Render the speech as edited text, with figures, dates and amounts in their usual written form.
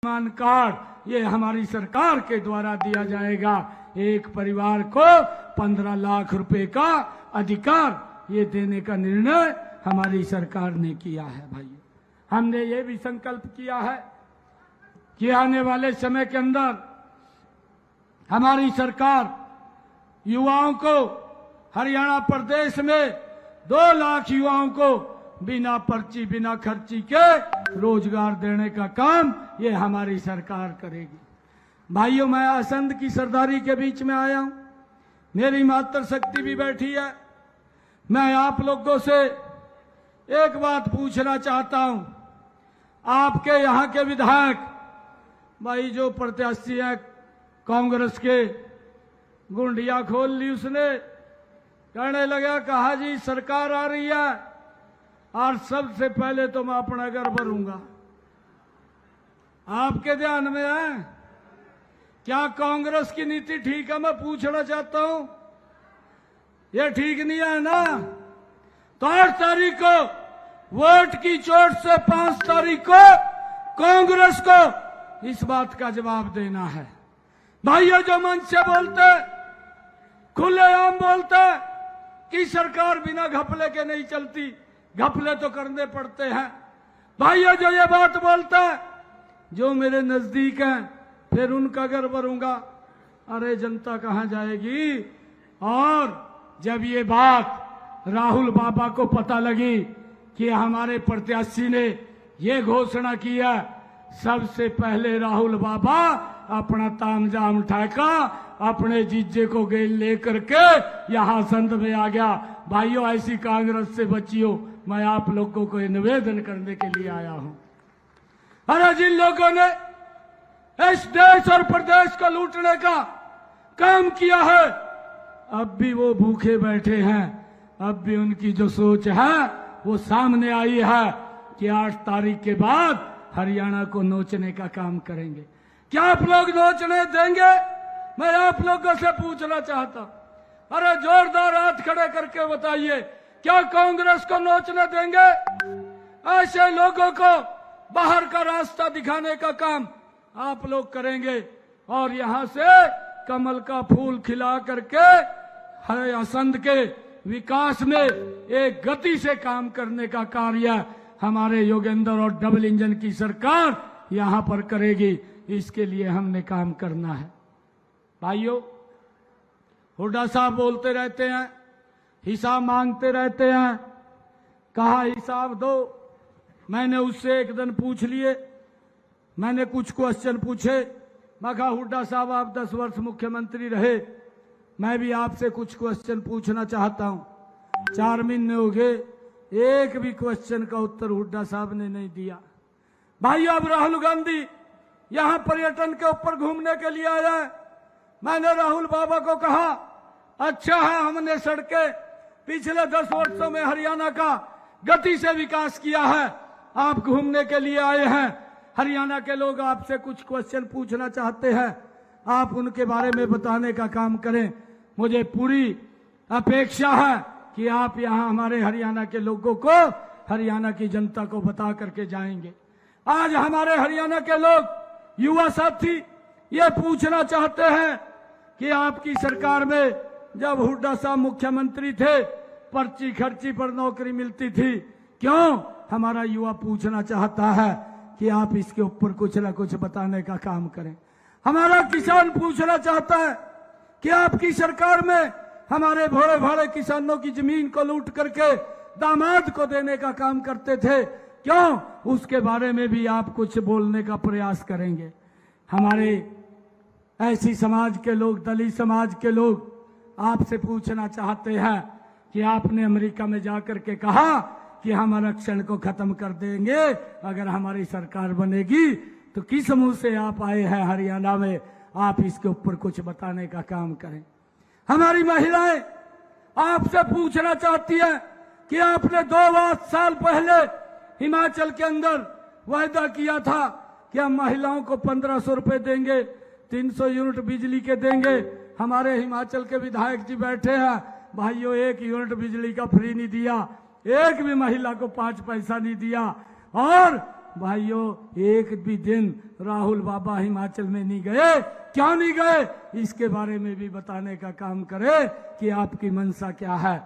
Ayushman card ये हमारी सरकार के द्वारा दिया जाएगा। एक परिवार को 15 लाख रुपए का अधिकार ये देने का निर्णय हमारी सरकार ने किया है। भाई, हमने ये भी संकल्प किया है कि आने वाले समय के अंदर हमारी सरकार युवाओं को हरियाणा प्रदेश में 2 लाख युवाओं को बिना पर्ची बिना खर्ची के रोजगार देने का काम ये हमारी सरकार करेगी। भाइयों, मैं आसंद की सरदारी के बीच में आया हूं, मेरी मातृशक्ति भी बैठी है। मैं आप लोगों से एक बात पूछना चाहता हूं। आपके यहां के विधायक भाई जो प्रत्याशी है कांग्रेस के, गुंडिया खोल ली उसने, कहने लगा कहा जी सरकार आ रही है और सबसे पहले तो मैं अपना घर भरूंगा। आपके ध्यान में है क्या कांग्रेस की नीति ठीक है? मैं पूछना चाहता हूं, ये ठीक नहीं है ना? तो 8 तारीख को वोट की चोट से 5 तारीख को कांग्रेस को इस बात का जवाब देना है। भाइयों, जो मंच से बोलते खुलेआम बोलते कि सरकार बिना घपले के नहीं चलती, घपले तो करने पड़ते हैं। भाइयों, जो ये बात बोलता है जो मेरे नजदीक है फिर उनका घर भरूंगा, अरे जनता कहां जाएगी? और जब ये बात राहुल बाबा को पता लगी कि हमारे प्रत्याशी ने ये घोषणा किया, सबसे पहले राहुल बाबा अपना तामझाम उठाका अपने जीजे को लेकर के यहां संद में आ गया। भाइयों, ऐसी कांग्रेस से बचियो, मैं आप लोगों को निवेदन करने के लिए आया हूं। अरे जिन लोगों ने इस देश और प्रदेश को लूटने का काम किया है, अब भी वो भूखे बैठे हैं। अब भी उनकी जो सोच है वो सामने आई है कि 8 तारीख के बाद हरियाणा को नोचने का काम करेंगे। क्या आप लोग नोचने देंगे? मैं आप लोगों से पूछना चाहता हूं। अरे जोरदार हाथ खड़े करके बताइए, क्या कांग्रेस को नोचने देंगे? ऐसे लोगों को बाहर का रास्ता दिखाने का काम आप लोग करेंगे और यहां से कमल का फूल खिला करके आसंद के विकास में एक गति से काम करने का कार्य हमारे योगेंद्र और डबल इंजन की सरकार यहां पर करेगी। इसके लिए हमने काम करना है। भाइयों, हुड्डा साहब बोलते रहते हैं, हिसाब मांगते रहते हैं, कहा हिसाब दो। मैंने उससे एक दिन पूछ लिए, मैंने कुछ क्वेश्चन पूछे। मैं कहा हुड्डा साहब आप 10 वर्ष मुख्यमंत्री रहे, मैं भी आपसे कुछ क्वेश्चन पूछना चाहता हूं। 4 महीने हो गए, एक भी क्वेश्चन का उत्तर हुड्डा साहब ने नहीं दिया। भाइयों, अब राहुल गांधी यहां पर्यटन के ऊपर घूमने के लिए आया है। मैंने राहुल बाबा को कहा अच्छा है हमने सड़कें पिछले 10 वर्षों में हरियाणा का गति से विकास किया है, आप घूमने के लिए आए हैं, हरियाणा के लोग आपसे कुछ क्वेश्चन पूछना चाहते हैं, आप उनके बारे में बताने का काम करें। मुझे पूरी अपेक्षा है कि आप यहां हमारे हरियाणा के लोगों को, हरियाणा की जनता को बता करके जाएंगे। आज हमारे हरियाणा के लोग, युवा साथी ये पूछना चाहते हैं कि आपकी सरकार में जब हुड्डा साहब मुख्यमंत्री थे पर्ची खर्ची पर नौकरी मिलती थी, क्यों? हमारा युवा पूछना चाहता है कि आप इसके ऊपर कुछ ना कुछ बताने का काम करें। हमारा किसान पूछना चाहता है कि आपकी सरकार में हमारे भोले भाले किसानों की जमीन को लूट करके दामाद को देने का काम करते थे, क्यों? उसके बारे में भी आप कुछ बोलने का प्रयास करेंगे। हमारे ऐसी समाज के लोग, दलित समाज के लोग आपसे पूछना चाहते हैं कि आपने अमेरिका में जाकर के कहा कि हम आरक्षण को खत्म कर देंगे अगर हमारी सरकार बनेगी, तो किस मुंह से आप आए हैं हरियाणा में? आप इसके ऊपर कुछ बताने का काम करें। हमारी महिलाएं आपसे पूछना चाहती है कि आपने 2 साल पहले हिमाचल के अंदर वायदा किया था कि हम महिलाओं को 1500 रुपए देंगे, 300 यूनिट बिजली के देंगे। हमारे हिमाचल के विधायक जी बैठे हैं, भाइयों 1 यूनिट बिजली का फ्री नहीं दिया, एक भी महिला को 5 पैसा नहीं दिया। और भाइयों, एक भी दिन राहुल बाबा हिमाचल में नहीं गए। क्यों नहीं गए, इसके बारे में भी बताने का काम करें कि आपकी मंशा क्या है।